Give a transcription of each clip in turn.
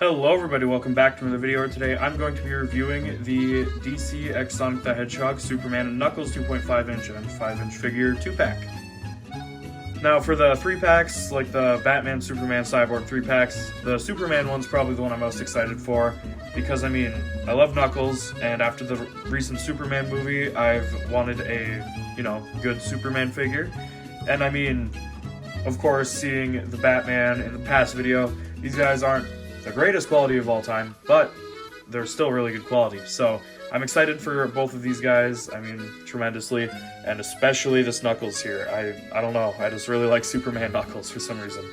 Hello everybody, welcome back to another video. Today I'm going to be reviewing the DC X Sonic the Hedgehog, Superman and Knuckles 2.5 inch and 5-inch figure 2-pack. Now for the 3-packs, like the Batman, Superman, Cyborg 3-packs, the Superman one's probably the one I'm most excited for because, I mean, I love Knuckles, and after the recent Superman movie, I've wanted a, good Superman figure. And I mean, of course, seeing the Batman in the past video, these guys aren't the greatest quality of all time, but they're still really good quality. So I'm excited for both of these guys, tremendously, and especially this Knuckles here. I don't know, I just really like Superman Knuckles for some reason.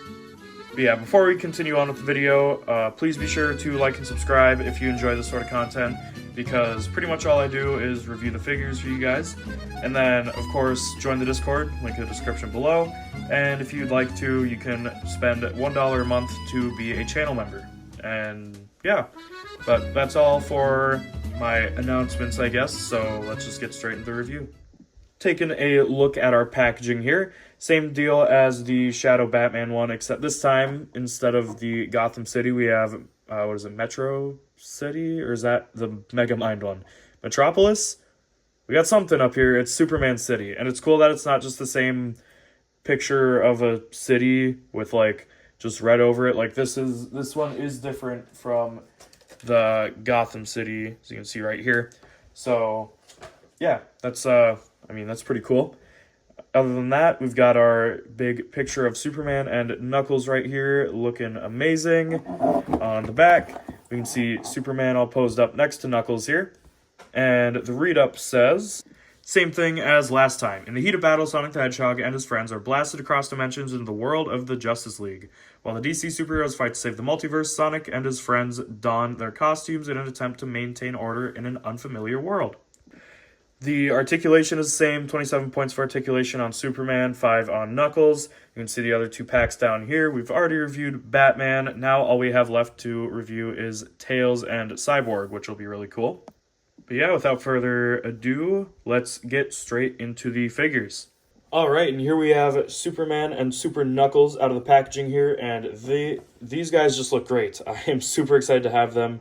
But yeah, before we continue on with the video, please be sure to like and subscribe if you enjoy this sort of content, because pretty much all I do is review the figures for you guys. And then, of course, join the Discord, link in the description below. And if you'd like to, you can spend $1 a month to be a channel member. And yeah, but that's all for my announcements, I guess, so let's just get straight into the review. Taking a look at our packaging here, same deal as the Shadow Batman one, except this time, instead of the Gotham City, we have, Metro City? Or is that the Megamind one? Metropolis? We got something up here. It's Superman City, and it's cool that it's not just the same picture of a city with, just red over it. This one is different from the Gotham City, as you can see right here. So yeah, that's that's pretty cool. Other than that, we've got our big picture of Superman and Knuckles right here, looking amazing. On the back, we can see Superman all posed up next to Knuckles here. And the read-up says, same thing as last time. In the heat of battle, Sonic the Hedgehog and his friends are blasted across dimensions into the world of the Justice League. While the DC superheroes fight to save the multiverse, Sonic and his friends don their costumes in an attempt to maintain order in an unfamiliar world. The articulation is the same, 27 points for articulation on Superman, 5 on Knuckles. You can see the other 2 packs down here. We've already reviewed Batman. Now all we have left to review is Tails and Cyborg, which will be really cool. But yeah, without further ado, let's get straight into the figures. Alright, and here we have Superman and Super Knuckles out of the packaging here, and these guys just look great. I am super excited to have them.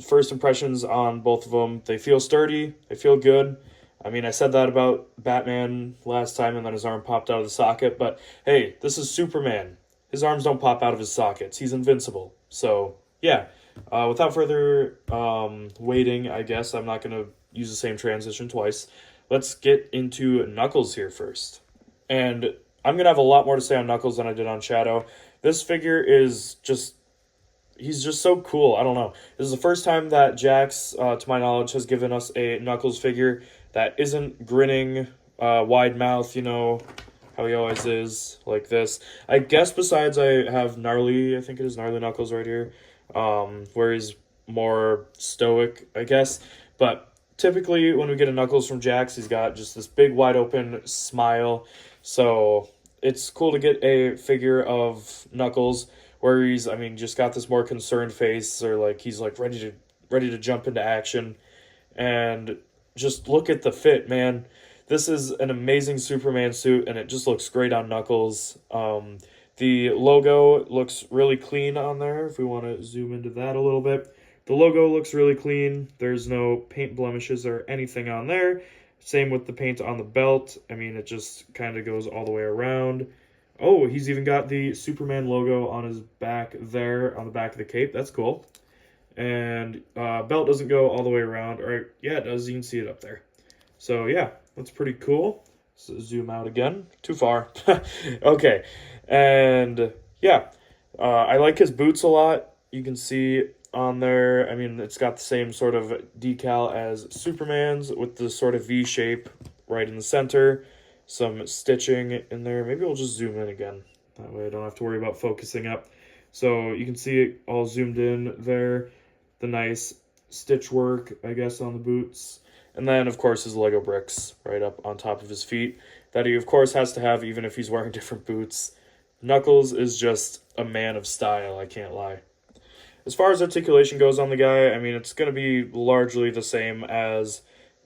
First impressions on both of them, they feel sturdy, they feel good. I said that about Batman last time, and then his arm popped out of the socket, but hey, this is Superman. His arms don't pop out of his sockets. He's invincible. So, yeah. Without further waiting, I guess, I'm not going to use the same transition twice. Let's get into Knuckles here first. And I'm going to have a lot more to say on Knuckles than I did on Shadow. This figure is just, he's just so cool. I don't know. This is the first time that Jakks, to my knowledge, has given us a Knuckles figure that isn't grinning, wide mouth, how he always is, like this. I guess besides I have Gnarly, I think it is Gnarly Knuckles right here. Where he's more stoic, I guess. But typically when we get a Knuckles from Jakks, he's got just this big wide open smile. So it's cool to get a figure of Knuckles where he's, just got this more concerned face, or he's ready to jump into action. And just look at the fit, man. This is an amazing Superman suit, and it just looks great on Knuckles. The logo looks really clean on there, if we want to zoom into that a little bit. The logo looks really clean. There's no paint blemishes or anything on there. Same with the paint on the belt. It just kind of goes all the way around. Oh, he's even got the Superman logo on his back there, on the back of the cape. That's cool. And belt doesn't go all the way around. Or, yeah, it does. You can see it up there. So, yeah, that's pretty cool. So zoom out again. Too far. Okay. And yeah, I like his boots a lot. You can see on there, it's got the same sort of decal as Superman's with the sort of V shape right in the center. Some stitching in there. Maybe we'll just zoom in again. That way I don't have to worry about focusing up. So you can see it all zoomed in there. The nice stitch work, I guess, on the boots. And then, of course, his Lego bricks right up on top of his feet that he, of course, has to have even if he's wearing different boots. Knuckles is just a man of style, I can't lie. As far as articulation goes on the guy, it's going to be largely the same as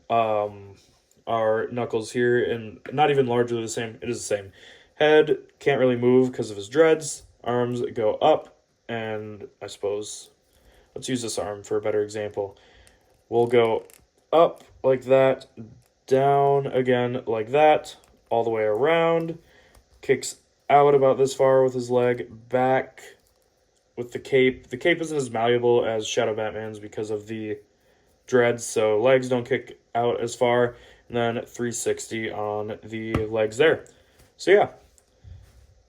our Knuckles here, and not even largely the same, it is the same. Head can't really move because of his dreads. Arms go up, and I suppose let's use this arm for a better example. We'll go up like that, down again like that, all the way around, kicks out about this far with his leg, back with the cape. The cape isn't as malleable as Shadow Batman's because of the dreads, so legs don't kick out as far, and then 360 on the legs there. So yeah,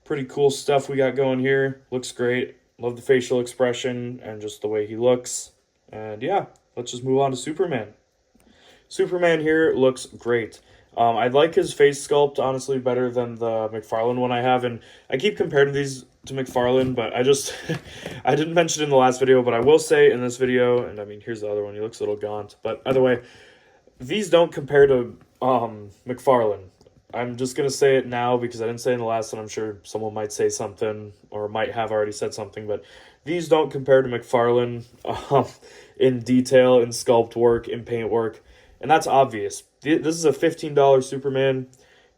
pretty cool stuff we got going here. Looks great. Love the facial expression and just the way he looks. And yeah, let's just move on to Superman. Superman here looks great. I like his face sculpt, honestly, better than the McFarlane one I have. And I keep comparing these to McFarlane, but I just... I didn't mention it in the last video, but I will say in this video, and I mean, here's the other one. He looks a little gaunt. But either way, these don't compare to McFarlane. I'm just going to say it now because I didn't say it in the last one. I'm sure someone might say something or might have already said something, but these don't compare to McFarlane in detail, in sculpt work, in paint work. And that's obvious. This is a $15 Superman.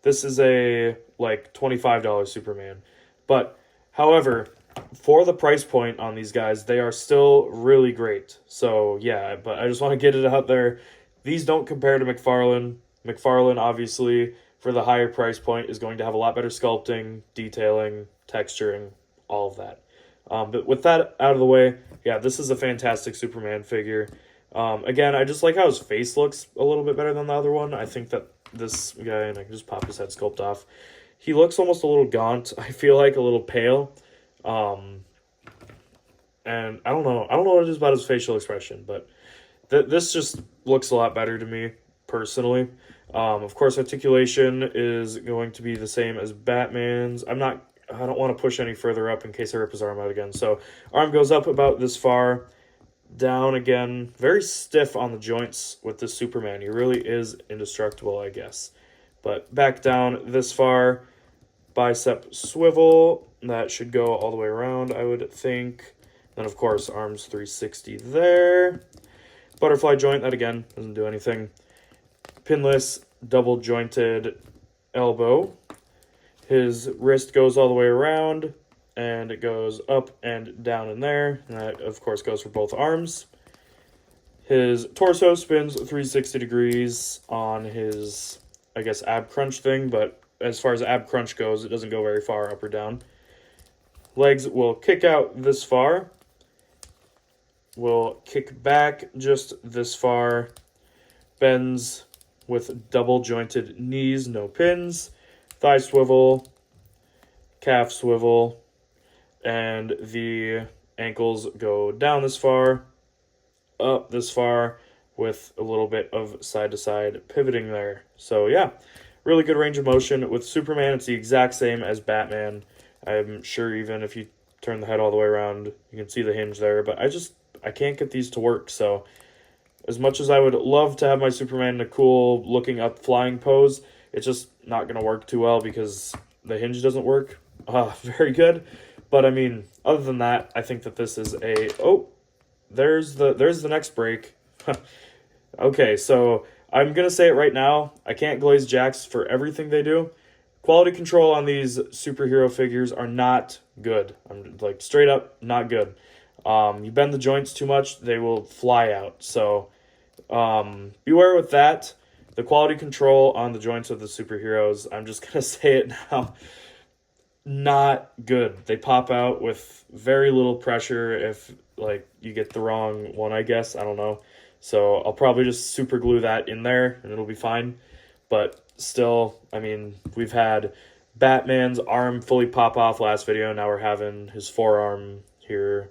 This is a, like, $25 Superman. But, however, for the price point on these guys, they are still really great. So, yeah, but I just want to get it out there. These don't compare to McFarlane. McFarlane, obviously, for the higher price point, is going to have a lot better sculpting, detailing, texturing, all of that. But with that out of the way, yeah, this is a fantastic Superman figure. Again, I just like how his face looks a little bit better than the other one. I think that this guy, and I can just pop his head sculpt off, he looks almost a little gaunt. I feel like a little pale. And I don't know what it is about his facial expression, but this just looks a lot better to me, personally. Of course, articulation is going to be the same as Batman's. I don't want to push any further up in case I rip his arm out again. So, arm goes up about this far. Down again, very stiff on the joints with this Superman. He really is indestructible, I guess. But back down this far, bicep swivel. That should go all the way around, I would think. Then, of course, arms 360 there. Butterfly joint, that again doesn't do anything. Pinless, double jointed elbow. His wrist goes all the way around. And it goes up and down in there. And that, of course, goes for both arms. His torso spins 360 degrees on his, I guess, ab crunch thing. But as far as ab crunch goes, it doesn't go very far up or down. Legs will kick out this far. Will kick back just this far. Bends with double jointed knees, no pins. Thigh swivel. Calf swivel. And the ankles go down this far, up this far, with a little bit of side-to-side pivoting there. So, yeah, really good range of motion. With Superman, it's the exact same as Batman. I'm sure even if you turn the head all the way around, you can see the hinge there. But I can't get these to work. So, as much as I would love to have my Superman in a cool looking up flying pose, it's just not going to work too well because the hinge doesn't work very good. But, I mean, other than that, I think that this is a... Oh, there's the next break. Okay, so I'm going to say it right now. I can't glaze Jakks for everything they do. Quality control on these superhero figures are not good. I'm like, straight up, not good. You bend the joints too much, they will fly out. So, beware with that. The quality control on the joints of the superheroes, I'm just going to say it now, not good. They pop out with very little pressure if, like, you get the wrong one, I guess. I don't know. So I'll probably just super glue that in there and it'll be fine. But still, I mean, we've had Batman's arm fully pop off last video. Now we're having his forearm here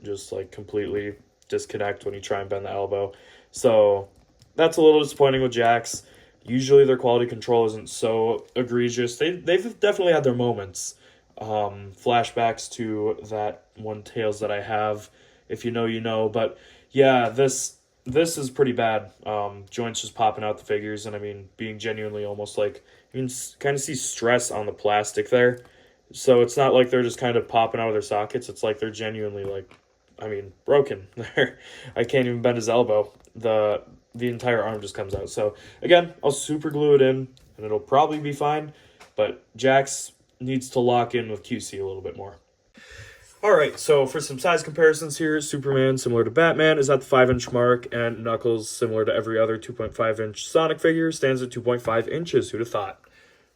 just, like, completely disconnect when you try and bend the elbow. So that's a little disappointing with Jakks. Usually their quality control isn't so egregious. They've definitely had their moments. Flashbacks to that one Tails that I have. If you know, you know. But yeah, this is pretty bad. Joints just popping out the figures. And I mean, being genuinely almost like, you can kind of see stress on the plastic there. So it's not like they're just kind of popping out of their sockets. It's like they're genuinely, like, I mean, broken there. I can't even bend his elbow. The entire arm just comes out. So, again, I'll super glue it in, and it'll probably be fine. But Jakks needs to lock in with QC a little bit more. Alright, so for some size comparisons here, Superman, similar to Batman, is at the 5-inch mark, and Knuckles, similar to every other 2.5-inch Sonic figure, stands at 2.5 inches. Who'd have thought?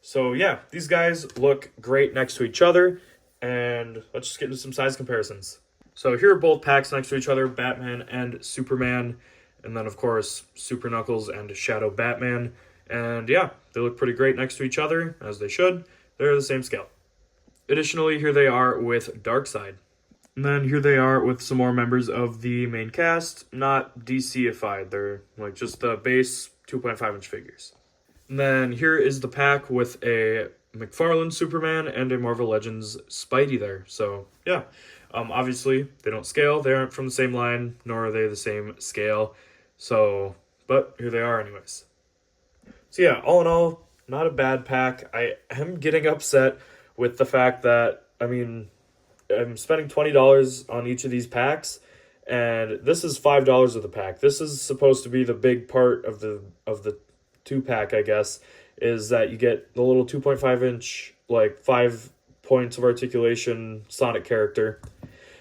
So yeah, these guys look great next to each other, and let's just get into some size comparisons. So here are both packs next to each other, Batman and Superman, and then of course Super Knuckles and Shadow Batman. And yeah, they look pretty great next to each other, as they should. They're the same scale. Additionally, here they are with Darkseid. And then here they are with some more members of the main cast, not DCified. They're like just the base 2.5-inch figures. And then here is the pack with a McFarlane Superman and a Marvel Legends Spidey there. So yeah, obviously they don't scale. They aren't from the same line, nor are they the same scale. So, but here they are anyways. So yeah, all in all, not a bad pack. I am getting upset with the fact that, I mean, I'm spending $20 on each of these packs, and this is $5 of the pack. This is supposed to be the big part of the 2-pack, I guess, is that you get the little 2.5-inch, like 5 points of articulation Sonic character,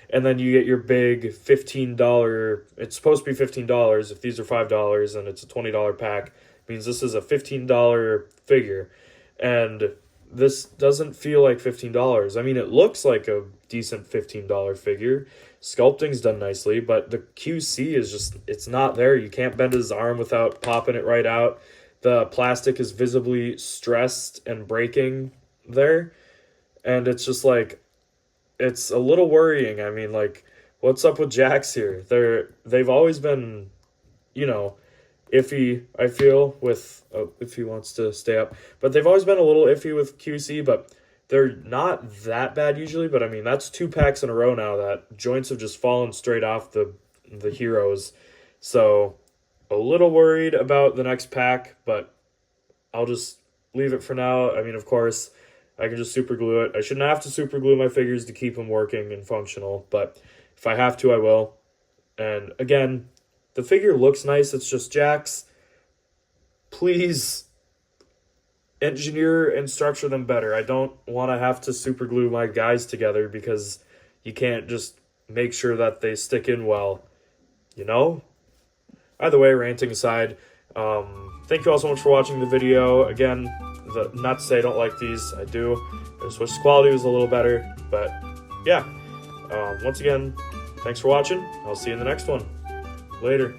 and then you get your big $15. It's supposed to be $15. If these are $5 and it's a $20 pack, it means this is a $15 figure, and this doesn't feel like $15. I mean, it looks like a decent $15 figure. Sculpting's done nicely, but the QC is just, it's not there. You can't bend his arm without popping it right out. The plastic is visibly stressed and breaking there. And it's just like, it's a little worrying. I mean, like, what's up with Jakks here? They've always been, you know, iffy, I feel, with if he wants to stay up. But they've always been a little iffy with QC, but they're not that bad usually. But I mean, that's 2 packs in a row now that joints have just fallen straight off the heroes. So a little worried about the next pack, but I'll just leave it for now. I mean, of course, I can just super glue it. I shouldn't have to super glue my figures to keep them working and functional, but if I have to, I will. And again, the figure looks nice. It's just Jakks. Please engineer and structure them better. I don't want to have to super glue my guys together because you can't just make sure that they stick in well, you know? Either way, ranting aside, thank you all so much for watching the video. Again, not to say I don't like these. I do. I just wish the quality was a little better. But yeah, once again, thanks for watching. I'll see you in the next one. Later.